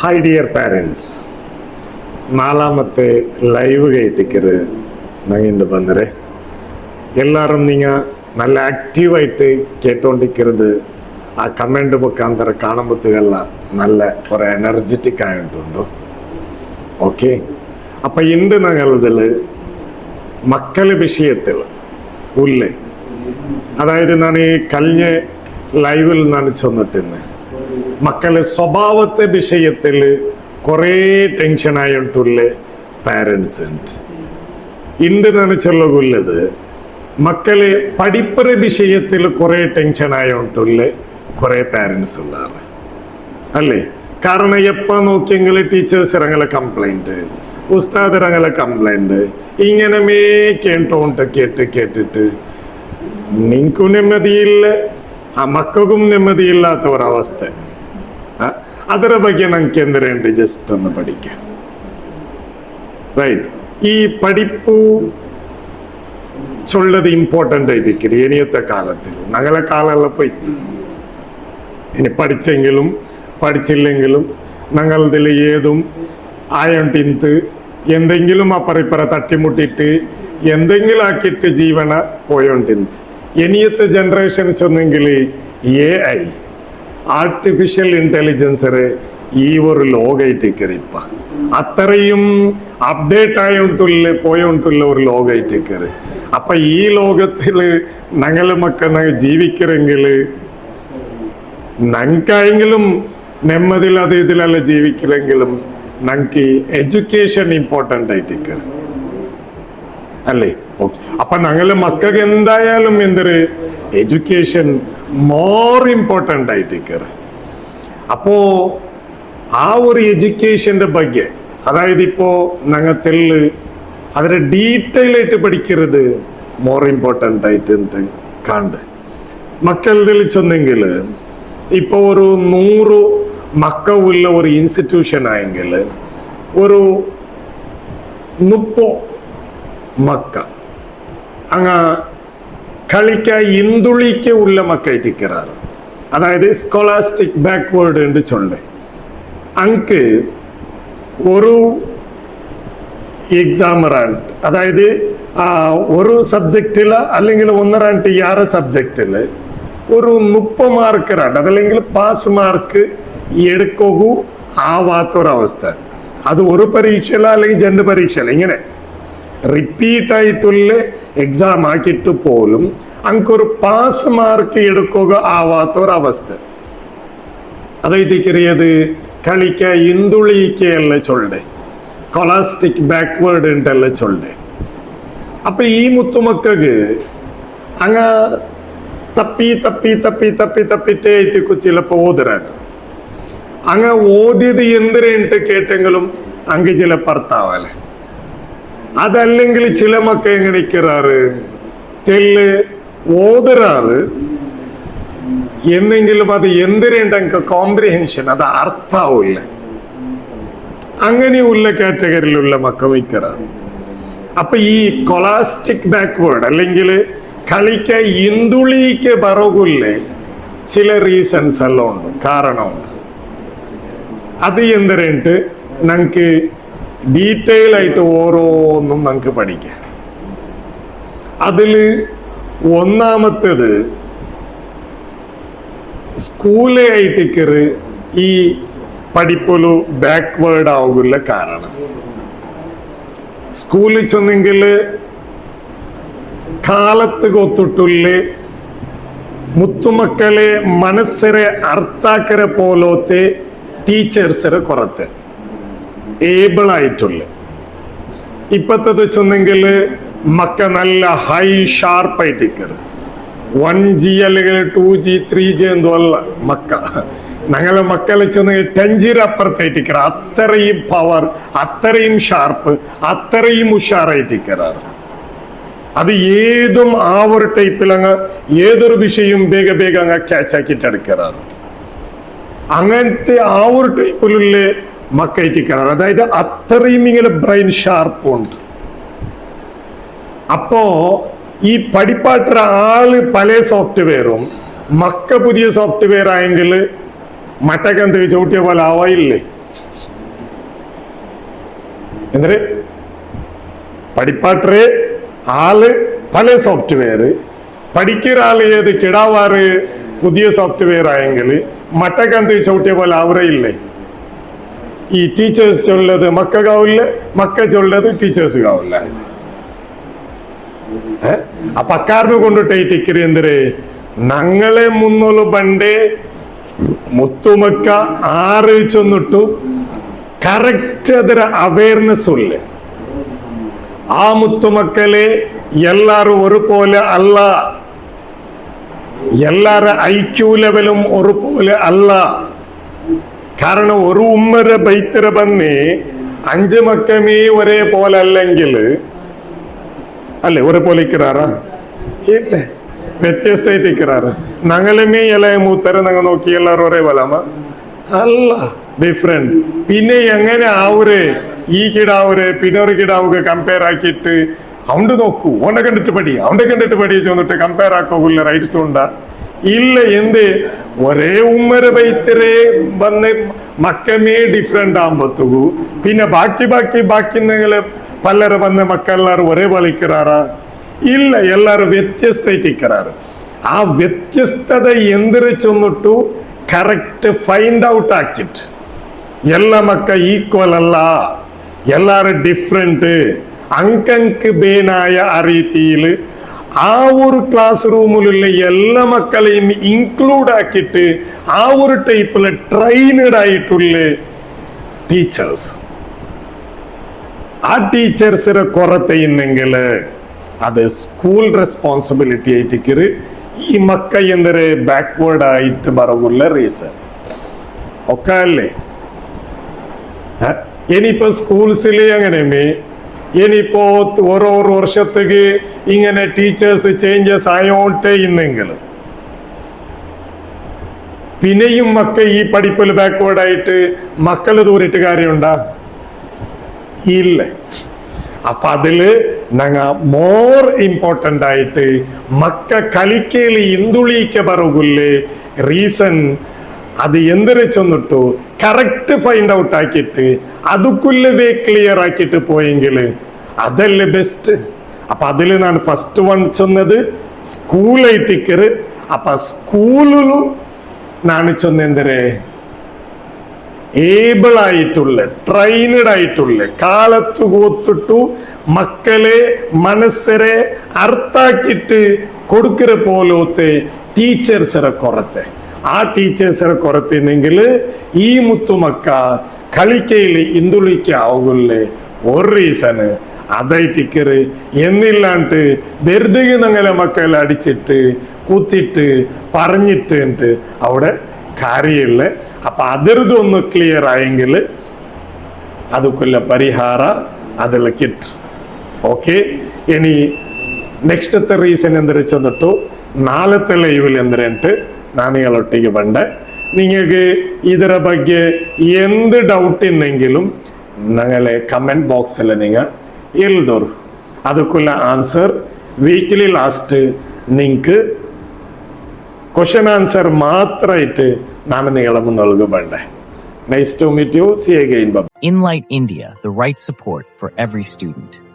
Hi dear parents, നാലാമത്തെ live കേട്ടിക്കര് നങ്ങിണ്ട് ಬಂದರೆ എല്ലാവരും നിങ്ങൾ നല്ല ആക്റ്റീവായിട്ട് കേട്ടോണ്ടിരിക്കരുത്. ആ കമൻറ്റ് മുഖാന്തരം കാണുമ്പോഴത്തേക്കല്ല നല്ല കുറേ എനർജറ്റിക് ആയിട്ടുണ്ടോ. ഓക്കെ, അപ്പം ഇണ്ട് ഞങ്ങളിതിൽ മക്കളെ വിഷയത്തിൽ ഉള്ളേ, അതായത് ഞാൻ ഈ കഴിഞ്ഞ ലൈവിൽ ഞാൻ ചെന്നിട്ടിന്ന് മക്കളെ സ്വഭാവത്തെ വിഷയത്തിൽ കുറേ ടെൻഷനായിട്ടുള്ള പാരൻസ് ഉണ്ട്. ഇണ്ട് ഞാൻ ചൊല്ലുള്ളത് മക്കളെ പഠിപ്പുற വിഷയത്തിൽ കുറേ ടെൻഷനായിട്ടുള്ള കുറേ പാരൻസ് ഉള്ളാറ് അല്ലേ. കാരണം എപ്പോൾ നോക്കിയെങ്കിൽ ടീച്ചേഴ്സ് ഇറങ്ങലെ കംപ്ലൈൻറ്റ്, ഉസ്താദ് ഇറങ്ങലെ കംപ്ലൈൻറ്റ്, ഇങ്ങനെ കേട്ടിട്ട് നിങ്ങൾക്കും നെമ്മതിയില്ല, ആ മക്കൾക്കും നെമ്മതിയില്ലാത്ത ഒരവസ്ഥ. ಅದರ ಬಗ್ಗೆ ನಂಗೆ ಎಂದರೇನ್ರಿ ಜಸ್ಟ್ ಒಂದು പഠിക്കാം. റൈറ്റ്, ഈ പഠിപ്പു ചൊല്ലത് ഇമ്പോർട്ടൻ്റ് ആയിരിക്കും ഇനിയത്തെ കാലത്തിൽ. ഞങ്ങളെ കാലമെല്ലാം പോയി. ഇനി പഠിച്ചെങ്കിലും പഠിച്ചില്ലെങ്കിലും ഞങ്ങളതിൽ ഏതും ആയോണ്ടിന്ത് എന്തെങ്കിലും അപ്പറിപ്പറ തട്ടിമുട്ടിയിട്ട് എന്തെങ്കിലും ആക്കിയിട്ട് ജീവന പോയോണ്ടിന്ത്. ഇനിയത്തെ ജനറേഷൻ ചൊന്നെങ്കിൽ AI ആർട്ടിഫിഷ്യൽ ഇൻ്റലിജൻസ് ഈ ഒരു ലോകമായിട്ടേക്കറി ഇപ്പം അത്രയും അപ്ഡേറ്റ് പോയോണ്ടുള്ള ഒരു ലോകമായിട്ടേക്കറി. അപ്പം ഈ ലോകത്തിൽ ഞങ്ങൾ മക്കൾ ജീവിക്കരെങ്കിൽ ഞങ്ങൾക്കായെങ്കിലും നെമ്മതിൽ അത് ഇതിലല്ല ജീവിക്കലെങ്കിലും ഞങ്ങൾക്ക് എഡ്യൂക്കേഷൻ ഇമ്പോർട്ടൻ്റ് ആയിട്ടേക്കറി അല്ലേ. ഓക്കെ, അപ്പം ഞങ്ങൾ മക്കൾക്ക് എന്തായാലും എന്തൊരു എഡ്യൂക്കേഷൻ മോർ ഇമ്പോർട്ടൻ്റ് ആയിട്ടേക്കറി. അപ്പോ ആ ഒരു എഡ്യൂക്കേഷൻ്റെ ಬಗ್ಗೆ, അതായത് ഇപ്പോൾ ഞങ്ങൾ അതിനെ ഡീറ്റെയിൽ ആയിട്ട് പഠിക്കരുത് മോർ ഇമ്പോർട്ടൻ്റ് ആയിട്ട് കണ്ട് മക്കളിൽ ചെന്നെങ്കിൽ ഇപ്പോൾ ഒരു 100 മക്കളുള്ള ഒരു ഇൻസ്റ്റിറ്റ്യൂഷൻ ആയെങ്കിൽ ഒരു 30 മക്ക അങ്ങ് കളിക്ക ഇന്തുളിക്ക് ഉള്ള മക്കായിട്ടിരിക്കാറ്. അതായത് സ്കോളാസ്റ്റിക് ബാക്ക്വേർഡ് ഉണ്ട് ചൊല്ല്. അങ്ക് ഒരു എക്സാം റാണ്ട്, അതായത് ഒരു സബ്ജക്റ്റിൽ അല്ലെങ്കിൽ 1-2 സബ്ജക്റ്റിൽ ഒരു 30 മാർക്ക് റാണ്ട്, അതല്ലെങ്കിൽ പാസ് മാർക്ക് എടുക്കൂ ആവാത്തൊരവസ്ഥ. അത് ഒരു പരീക്ഷയില അല്ലെങ്കിൽ 2 പരീക്ഷയില ഇങ്ങനെ റിപ്പീറ്റ് ആയിട്ടുള്ള എക്സാം ആക്കിയിട്ട് പോലും അങ്കൊരു പാസ് മാർക്ക് എടുക്കുക ആവാത്തൊരവസ്ഥ. അതായിട്ടിക്കറിയത് കളിക്ക ഇന്തുളിക്കല്ല ചൊല്ലേ, കൊളാസ്റ്റിക് ബാക്ക്വേർഡ് ഉണ്ടല്ല ചൊല്ലേ. അപ്പൊ ഈ മുത്തുമക്കൾക്ക് അങ്ങ് തപ്പിട്ടേ ചിലപ്പോ ഓതുറാங்க. അങ്ങ് ഓതിയത് എന്തിനുണ്ട് കേട്ടെങ്കിലും അങ്ങ് ചില ഭർത്താവല്ലേ. അതല്ലെങ്കിൽ ചില മക്ക എങ്ങനെ നിൽക്കാറ് തെല്ല് ഓതുറാറ് എന്നെങ്കിലും അത് എന്തിനുണ്ട് എനിക്ക് കോംപ്രിഹെൻഷൻ, അത് അർത്ഥാവില്ല. അങ്ങനെയുള്ള കാറ്റഗറിയിലുള്ള മക്ക നിൽക്കാറ്. അപ്പൊ ഈ കൊളാസ്റ്റിക് ബാക്ക്വേർഡ് അല്ലെങ്കിൽ കളിക്ക ഇന്തുളിക്ക് പറകില്ലേ ചില റീസൺസ് എല്ലാം ഉണ്ട്, കാരണമുണ്ട്. അത് എന്തിനുണ്ട് ഞങ്ങൾക്ക് ഡീറ്റെയിൽ ആയിട്ട് ഓരോന്നും നമുക്ക് പഠിക്കാം. അതിൽ ഒന്നാമത്തേത് സ്കൂളെ ആയിട്ടിക്കറ് ഈ പഠിപ്പൊരു ബാക്ക്വേർഡ് ആവുകയുള്ള കാരണം. സ്കൂളിൽ ചെന്നെങ്കിൽ കാലത്ത് കൊത്തിട്ടുള്ള മുത്തുമക്കളെ മനസ്സിനെ അർത്ഥാക്കരെ പോലത്തെ ടീച്ചേഴ്സിനെ കുറത്ത് ഏബിൾ ആയിട്ടുള്ള. ഇപ്പത്തത് ചെന്നെങ്കിൽ മക്ക നല്ല ഹൈ ഷാർപ്പായിട്ടിക്കറ് 1G അല്ലെങ്കിൽ 2G 3G എന്തോ അല്ല മക്ക. ഞങ്ങളെ മക്കളെ ചെന്നെങ്കിൽ 10G അപ്പുറത്തായിട്ടിക്കറ. അത്രയും പവർ, അത്രയും ഷാർപ്പ്, അത്രയും ഉഷാറായിട്ടിക്കറാറ്. അത് ഏതും ആ ഒരു ടൈപ്പിൽ അങ്ങ് ഏതൊരു വിഷയവും വേഗം അങ്ങ് ക്യാച്ച് ആക്കിയിട്ട് എടുക്കാറാറ്. അങ്ങനത്തെ ആ ഒരു ടൈപ്പിലുള്ള മക്കായിട്ടിക്കാറ്. അതായത് അത്രയും ഇങ്ങനെ ബ്രെയിൻ ഷാർപ്പുണ്ട്. അപ്പോ ഈ പഠിപ്പാട്ട ആള് പല സോഫ്റ്റ്വെയറും മക്ക പുതിയ സോഫ്റ്റ്വെയർ ആയെങ്കിൽ മട്ടക്കന്ത് ചവിട്ടിയ പോലെ ആവായില്ലേ. ಅಂದ್ರೆ படிப்பாற்றே ஆளு പല സോഫ്റ്റ്വെയർ പഠിക്കുന്ന ആള് ഏത് കിടാവാറ് പുതിയ സോഫ്റ്റ്വെയർ ആയെങ്കിൽ മട്ടക്കന്ത് ചവിട്ടിയ പോലെ അവരയില്ലേ ഈ ടീച്ചേഴ്സ് ചൊല്ലത് മക്കാവില്ല മക്ക ചൊല്ലത് ടീച്ചേഴ്സ് കാവില്ല ಆ ಪಕ್ಕಾರ್ನು ಕೊಂಡು ಟೈಟಿಕ್ಕಿರಿ ಅಂದ್ರೆ ഞങ്ങളെ മുന്നോള് പണ്ടേ മുത്തുമക്ക ആറ് ചെന്നിട്ടു കറക്റ്റ് ಅದರ ಅವೇರ್ನೆಸ್ ഉള്ള ആ മുത്തുമക്കളെ എല്ലാരും ഒരുപോലെ അല്ല എല്ലാരും ഐക്യു ലെവലും ഒരുപോലെ അല്ല കാരണം ഒരു ഉമ്മര ബൈത്തര ബന്നി 5 മക്കമേ ഒരേ പോലെ അല്ലെങ്കിൽ അല്ലേ ഒരേപോലെ ഇരിക്കാറാ ഇല്ല വ്യത്യസ്തമായിട്ട് ഇരിക്കാറ് ഞങ്ങളുമേ ഇളയ മൂത്തര ഞങ്ങൾ നോക്കി എല്ലാവരും ഒരേ പോലാമ അല്ല ഡിഫറെന്റ് പിന്നെ എങ്ങനെ ആവര് ഈ കിടാവര് പിന്നെ ഒരു കിടാവുക കമ്പയർ ആക്കിയിട്ട് അവണ്ട് നോക്കൂ അവനെ കണ്ടിട്ട് പടി ചെന്നിട്ട് കമ്പയർ ആക്കോല്ല റൈറ്റ്സ് ഉണ്ടാ ഇല്ല എന്ത് ഒരേ ഉമ്മര ബൈത്തരേ വന്ന് മക്കമേ ഡിഫറെന്റ് ആകുമ്പോഴത്തേക്കു പിന്നെ ബാക്കി നിങ്ങള് പലര് വന്ന മക്കളെല്ലാരും ഒരേപോലെ ഇരിക്കാറാ ഇല്ല എല്ലാരും വ്യത്യസ്തമായിട്ട് ഇരിക്കാറ് ആ വ്യത്യസ്തത എന്തിനു ചെന്നിട്ടു കറക്റ്റ് ഫൈൻഡ് ഔട്ട് ആക്കിട്ട് ಎಲ್ಲ ಮಕ್ಕ ಈಕ್ವಲ್ ಅಲ್ಲ ಎಲ್ಲಾರು ಡಿಫ್ರೆಂಟ್ ಅಂಕಂಕ್ ಬೇನಾಯ ಆ ರೀತಿയിൽ ആ ഒരു ക്ലാസ് റൂമിലുള്ള എല്ലാ മക്കളെയും ഇൻക്ലൂഡ് ആക്കിയിട്ട് ആ ഒരു ടൈപ്പില് ട്രെയിനഡ് ആയിട്ടുള്ള ടീച്ചേഴ്സ് ആ ടീച്ചേഴ്സിന്റെ കൊറത്തെ ഇന്നെങ്കിൽ അത് സ്കൂൾ റെസ്പോൺസിബിലിറ്റി ആയിട്ട് ഈ മക്ക എന്തൊരു ബാക്ക്വേർഡ് ആയിട്ട് ബറവുള്ള റീസൺ ഒക്കെ അല്ലേ ഇനിയിപ്പോ സ്കൂൾസില് അങ്ങനെയുമേ ഇനിയിപ്പോ ഓരോ വർഷത്തേക്ക് ഇങ്ങനെ ടീച്ചേഴ്സ് ചേഞ്ചസ് ആയോട്ടെ ഇന്നെങ്കിൽ പിന്നെയും മക്ക ഈ പഠിപ്പിൽ ബാക്ക്വേർഡ് ആയിട്ട് മക്കള് ദൂരിട്ട് കാര്യമുണ്ടാ ഇല്ല അപ്പൊ അതില് ഞങ്ങ മോർ ഇമ്പോർട്ടന്റ് ആയിട്ട് മക്ക കളിക്കല് ഇന്തുളിക്ക പറകില്ലേ റീസൺ അത് എന്തിനു ചെന്നിട്ടു കറക്റ്റ് ഫൈൻഡ് ഔട്ട് ആക്കിയിട്ട് അതുക്കുള്ളവേ ക്ലിയർ ആക്കിയിട്ട് പോയെങ്കിൽ അതല്ലേ ബെസ്റ്റ് അപ്പൊ അതിൽ ഞാൻ ഫസ്റ്റ് വൺ ചെന്നത് സ്കൂളായിട്ടിക്കറ് അപ്പൊ സ്കൂളിലും ഞാൻ ചെന്ന എന്തരേ ഏബിൾ ആയിട്ടുള്ള ട്രെയിനഡ് ആയിട്ടുള്ള കാലത്ത് കൂത്തിട്ടു മക്കളെ മനസ്സരെ അർത്ഥാക്കിട്ട് കൊടുക്കற പോലത്തെ ടീച്ചേഴ്സറെ കൊറത്തെ ആ ടീച്ചേഴ്സറെ കൊറത്തിനെങ്കിൽ ഈ മുത്തുമക്ക കളിക്കയില് ഇന്തുളിക്ക ആവുകല്ലേ ഒരു റീസണ് അതായിട്ടിക്കറ് എന്നില്ലാണ്ട് വെറുതെ ഞങ്ങളെ മക്കളെ അടിച്ചിട്ട് കുത്തിട്ട് പറഞ്ഞിട്ട് അവിടെ കാര്യമില്ല അപ്പൊ അതിർതൊന്ന് ക്ലിയർ ആയെങ്കിൽ ಅದಕ್ಕೆಲ್ಲ ಪರಿಹಾರ ಅದೆಲ್ಲ ಕಿಟ್ ಓಕೆ ಇನಿ ನೆಕ್ಸ್ಟ್ ರೀಸನ್ ಎಂದರೆ ചെന്നിട്ടു നാളത്തെ ലൈവിൽ എന്തിനുണ്ട് ഞാൻ നിങ്ങളൊട്ടിക്ക് പണ്ട് നിങ്ങൾക്ക് ಇದರ ಬಗ್ಗೆ എന്ത് ഡൗട്ട് ഉണ്ടെങ്കിലും ഞങ്ങളെ കമന്റ് ബോക്സിൽ നിങ്ങൾ എഴുതോർ ಅದಕ್ಕೆಲ್ಲ ആൻസർ വീക്കിലി ലാസ്റ്റ് നിങ്ങൾക്ക് ക്വസ്റ്റ്യൻ ആൻസർ മാത്രമായിട്ട് ഞാൻ നിങ്ങളെ മുന്നോട്ട് വേണ്ടേ. Nice to meet you. See you again. Bye. Enlight India, the right support for every student.